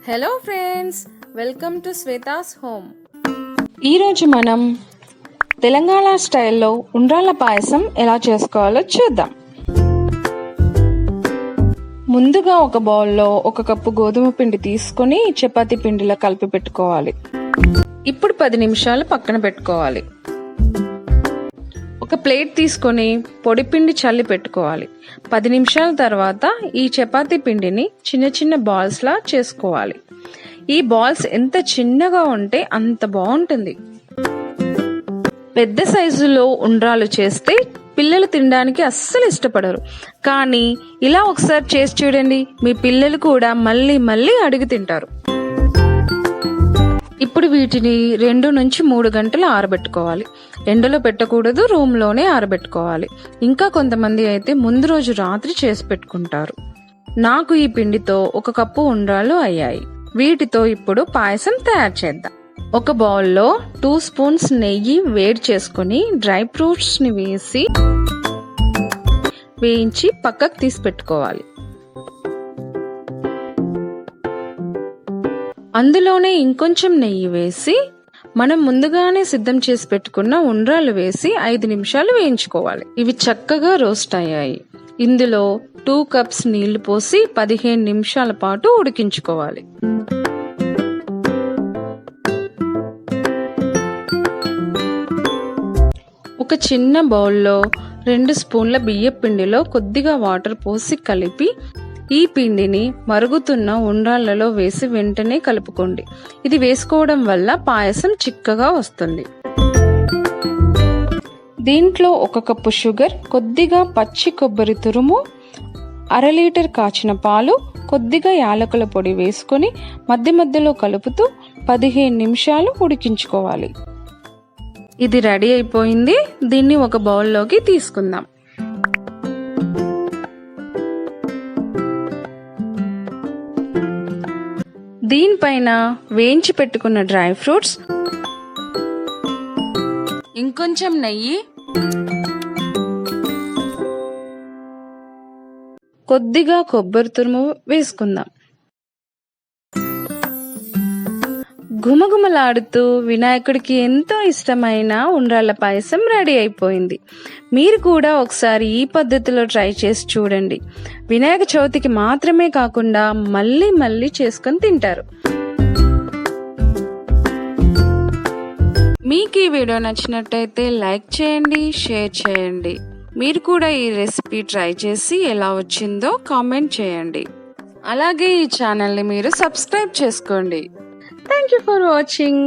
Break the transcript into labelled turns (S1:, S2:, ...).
S1: Hello friends, welcome to Shweta's home.
S2: ఈరోజు మనం తెలంగాణ స్టైల్లో ఉండ్రాళ్ళ పాయసం ఎలా చేసుకోవాలో చూద్దాం. ముందుగా ఒక బౌల్లో 1 కప్పు గోధుమ పిండి తీసుకొని చపాతీ పిండిలో కలిపి పెట్టుకోవాలి. ఇప్పుడు 10 నిమిషాలు పక్కన పెట్టుకోవాలి. ఒక ప్లేట్ తీసుకొని పొడి పిండి చల్లి పెట్టుకోవాలి. 10 నిమిషాల తర్వాత ఈ చపాతీ పిండిని చిన్న చిన్న బాల్స్ లా చేసుకోవాలి. ఈ బాల్స్ ఎంత చిన్నగా ఉంటే అంత బాగుంటుంది. పెద్ద సైజులో ఉండ్రాలు చేస్తే పిల్లలు తినడానికి అస్సలు ఇష్టపడరు. కానీ ఇలా ఒకసారి చేసి చూడండి, మీ పిల్లలు కూడా మళ్ళీ మళ్ళీ అడిగి తింటారు. ఇప్పుడు వీటిని 2 నుంచి 3 గంటలు ఆరబెట్టుకోవాలి. ఎండలో పెట్టకూడదు, రూమ్ లోనే ఆరబెట్టుకోవాలి. ఇంకా కొంతమంది అయితే ముందు రోజు రాత్రి చేసి పెట్టుకుంటారు. నాకు ఈ పిండితో 1 కప్పు ఉండ్రాలు అయ్యాయి. వీటితో ఇప్పుడు పాయసం తయారు చేద్దాం. ఒక బౌల్లో 2 స్పూన్స్ నెయ్యి వేడి చేసుకుని డ్రై ఫ్రూట్స్ ని వేయించి పక్కకు తీసి పెట్టుకోవాలి. అందులోనే ఇంకొంచెం నెయ్యి వేసి మనం ముందుగానే సిద్ధం చేసి పెట్టుకున్న ఉండ్రాలు వేసి 5 నిమిషాలు వేయించుకోవాలి. ఇవి చక్కగా రోస్ట్ అయ్యాయి. ఇందులో 2 కప్స్ నీళ్లు పోసి 15 నిమిషాల పాటు ఉడికించుకోవాలి. ఒక చిన్న బౌల్లో 2 స్పూన్ల బియ్యం పిండిలో కొద్దిగా వాటర్ పోసి కలిపి ఈ పిండిని మరుగుతున్న ఉండ్రాళ్లలో వేసి వెంటనే కలుపుకోండి. ఇది వేసుకోవడం వల్ల పాయసం చిక్కగా వస్తుంది. దీంట్లో 1 కప్పు షుగర్, కొద్దిగా పచ్చి కొబ్బరి తురుము, 1/2 లీటర్ కాచిన పాలు, కొద్దిగా యాలకుల పొడి వేసుకొని మధ్య మధ్యలో కలుపుతూ 15 నిమిషాలు ఉడికించుకోవాలి. ఇది రెడీ అయిపోయింది. దీన్ని ఒక బౌల్లోకి తీసుకుందాం. దీనిపైన వేయించి పెట్టుకున్న డ్రై ఫ్రూట్స్, ఇంకొంచెం నెయ్యి, కొద్దిగా కొబ్బరి తురుము వేసుకుందాం. గుమగుమలాడుతూ వినాయకుడికి ఎంతో ఇష్టమైన ఉండ్రాళ్ళ పాయసం రెడీ అయిపోయింది. మీరు కూడా ఒకసారి ఈ పద్ధతిలో ట్రై చేసి చూడండి. వినాయక చవితికి మాత్రమే కాకుండా మళ్ళీ మళ్ళీ చేసుకొని తింటారు. మీకు ఈ వీడియో నచ్చినట్టయితే లైక్ చేయండి, షేర్ చేయండి. మీరు కూడా ఈ రెసిపీ ట్రై చేసి ఎలా వచ్చిందో కామెంట్ చేయండి. అలాగే ఈ ఛానల్ని మీరు సబ్స్క్రైబ్ చేసుకోండి. Thank you for watching.